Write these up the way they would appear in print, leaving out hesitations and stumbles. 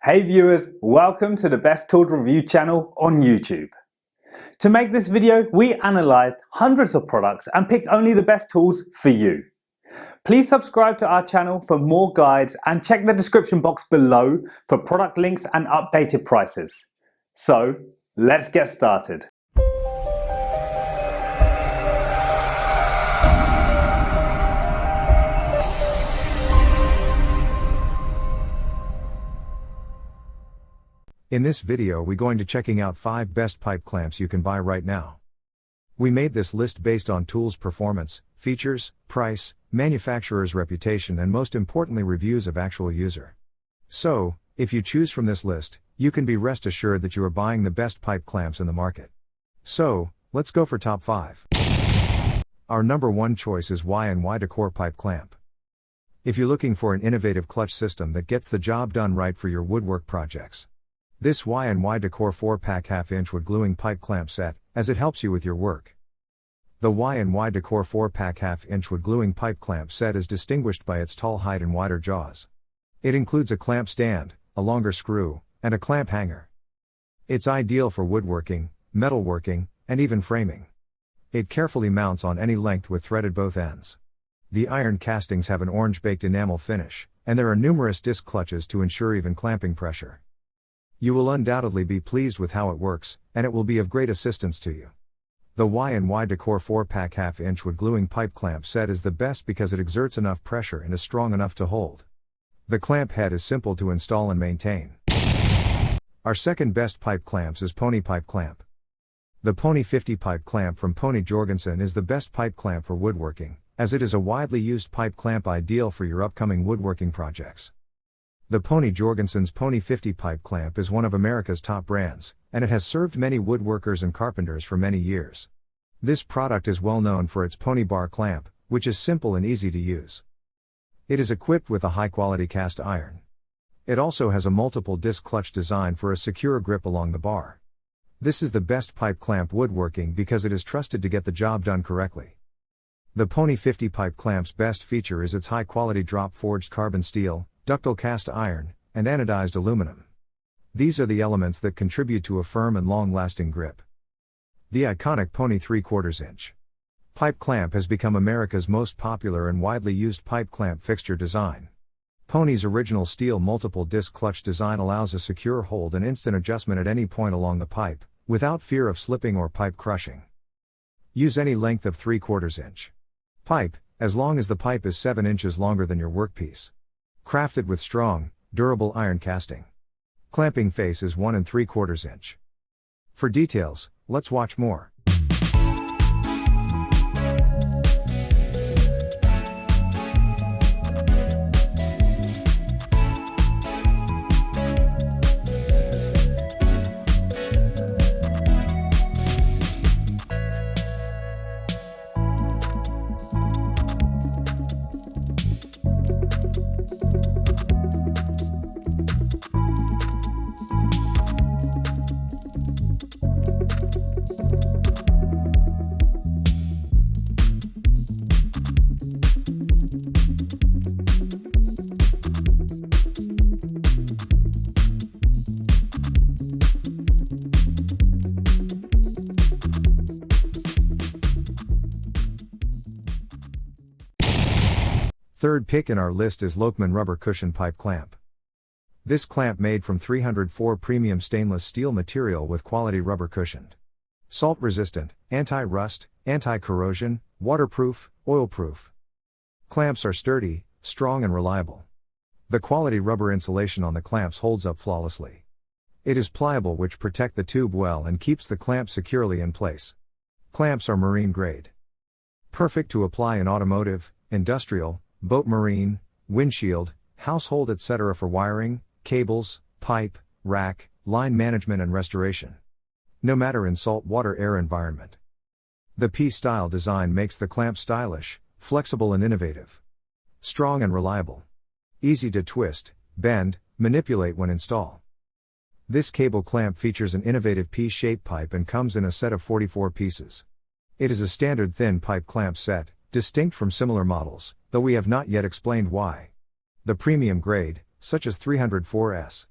Hey viewers, welcome to the Best Tools Review channel on YouTube. To make this video, we analysed hundreds of products and picked only the best tools for you. Please subscribe to our channel for more guides and check the description box below for product links and updated prices. So, let's get started. In this video we're going to checking out 5 best pipe clamps you can buy right now. We made this list based on tools performance, features, price, manufacturer's reputation and most importantly reviews of actual user. So, if you choose from this list, you can be rest assured that you are buying the best pipe clamps in the market. So, let's go for top 5. Our number 1 choice is Y&Y Decor pipe clamp. If you're looking for an innovative clutch system that gets the job done right for your woodwork projects, this Y&Y Decor 4-pack half-inch wood gluing pipe clamp set, as it helps you with your work. The Y&Y Decor 4-pack half-inch wood gluing pipe clamp set is distinguished by its tall height and wider jaws. It includes a clamp stand, a longer screw, and a clamp hanger. It's ideal for woodworking, metalworking, and even framing. It carefully mounts on any length with threaded both ends. The iron castings have an orange-baked enamel finish, and there are numerous disc clutches to ensure even clamping pressure. You will undoubtedly be pleased with how it works, and it will be of great assistance to you. The Y&Y Decor 4-pack half-inch wood gluing pipe clamp set is the best because it exerts enough pressure and is strong enough to hold. The clamp head is simple to install and maintain. Our second best pipe clamps is Pony pipe clamp. The Pony 50 pipe clamp from Pony Jorgensen is the best pipe clamp for woodworking, as it is a widely used pipe clamp ideal for your upcoming woodworking projects. The Pony Jorgensen's Pony 50 pipe clamp is one of America's top brands, and it has served many woodworkers and carpenters for many years. This product is well known for its Pony bar clamp, which is simple and easy to use. It is equipped with a high-quality cast iron. It also has a multiple disc clutch design for a secure grip along the bar. This is the best pipe clamp woodworking because it is trusted to get the job done correctly. The Pony 50 pipe clamp's best feature is its high-quality drop-forged carbon steel, ductile cast iron, and anodized aluminum. These are the elements that contribute to a firm and long-lasting grip. The iconic Pony 3/4 inch pipe clamp has become America's most popular and widely used pipe clamp fixture design. Pony's original steel multiple disc clutch design allows a secure hold and instant adjustment at any point along the pipe, without fear of slipping or pipe crushing. Use any length of 3/4 inch pipe, as long as the pipe is 7 inches longer than your workpiece. Crafted with strong, durable iron casting. Clamping face is 1 3/4 inch. For details, let's watch more. Third pick in our list is LOKMAN rubber cushion pipe clamp. This clamp made from 304 premium stainless steel material with quality rubber cushioned. Salt resistant, anti-rust, anti-corrosion, waterproof, oil-proof. Clamps are sturdy, strong and reliable. The quality rubber insulation on the clamps holds up flawlessly. It is pliable which protect the tube well and keeps the clamp securely in place. Clamps are marine grade. Perfect to apply in automotive, industrial, boat marine, windshield, household etc. for wiring, cables, pipe, rack, line management and restoration. No matter in salt water air environment. The P-style design makes the clamp stylish, flexible and innovative. Strong and reliable. Easy to twist, bend, manipulate when installed. This cable clamp features an innovative P-shaped pipe and comes in a set of 44 pieces. It is a standard thin pipe clamp set, distinct from similar models, though we have not yet explained why. The premium grade, such as 304S.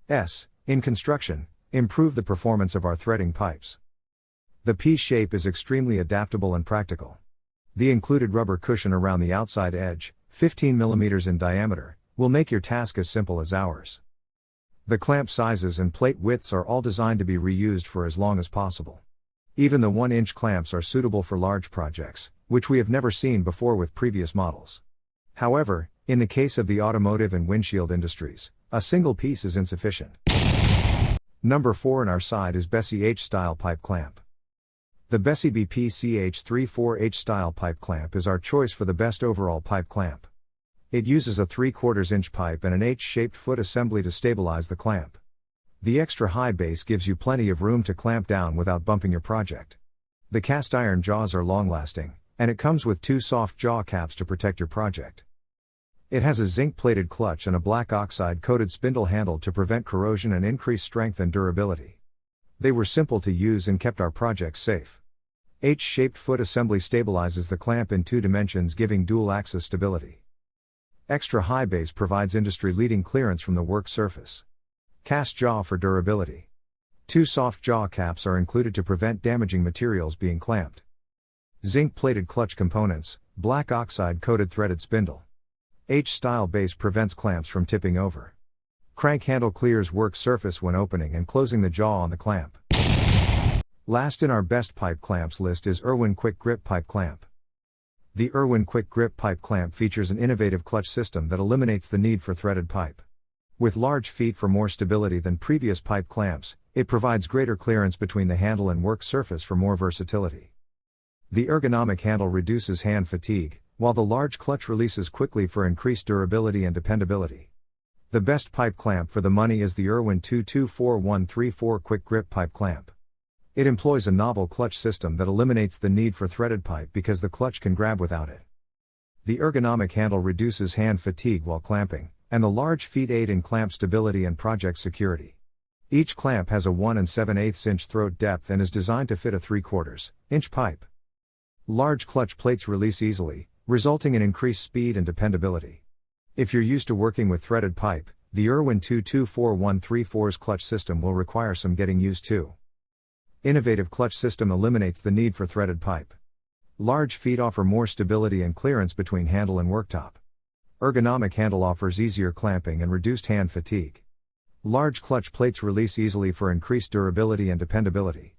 In construction, improve the performance of our threading pipes. The piece shape is extremely adaptable and practical. The included rubber cushion around the outside edge, 15 mm in diameter, will make your task as simple as ours. The clamp sizes and plate widths are all designed to be reused for as long as possible. Even the 1-inch clamps are suitable for large projects, which we have never seen before with previous models. However, in the case of the automotive and windshield industries, a single piece is insufficient. Number 4 in our side is Bessey HStyle pipe clamp. The Bessey BPCH34 HStyle pipe clamp is our choice for the best overall pipe clamp. It uses a 3/4 inch pipe and an H-shaped foot assembly to stabilize the clamp. The extra high base gives you plenty of room to clamp down without bumping your project. The cast iron jaws are long-lasting, and it comes with 2 soft jaw caps to protect your project. It has a zinc-plated clutch and a black oxide-coated spindle handle to prevent corrosion and increase strength and durability. They were simple to use and kept our projects safe. H-shaped foot assembly stabilizes the clamp in 2 dimensions, giving dual-axis stability. Extra high base provides industry-leading clearance from the work surface. Cast jaw for durability. 2 soft jaw caps are included to prevent damaging materials being clamped. Zinc-plated clutch components, black oxide-coated threaded spindle. HStyle base prevents clamps from tipping over. Crank handle clears work surface when opening and closing the jaw on the clamp. Last in our best pipe clamps list is Irwin QuickGrip pipe clamp. The Irwin QuickGrip pipe clamp features an innovative clutch system that eliminates the need for threaded pipe. With large feet for more stability than previous pipe clamps, it provides greater clearance between the handle and work surface for more versatility. The ergonomic handle reduces hand fatigue, while the large clutch releases quickly for increased durability and dependability. The best pipe clamp for the money is the Irwin 224134 QuickGrip pipe clamp. It employs a novel clutch system that eliminates the need for threaded pipe because the clutch can grab without it. The ergonomic handle reduces hand fatigue while clamping, and the large feet aid in clamp stability and project security. Each clamp has a 1 7/8 inch throat depth and is designed to fit a 3/4 inch pipe. Large clutch plates release easily, resulting in increased speed and dependability. If you're used to working with threaded pipe, the Irwin 224134's clutch system will require some getting used to. Innovative clutch system eliminates the need for threaded pipe. Large feet offer more stability and clearance between handle and worktop. Ergonomic handle offers easier clamping and reduced hand fatigue. Large clutch plates release easily for increased durability and dependability.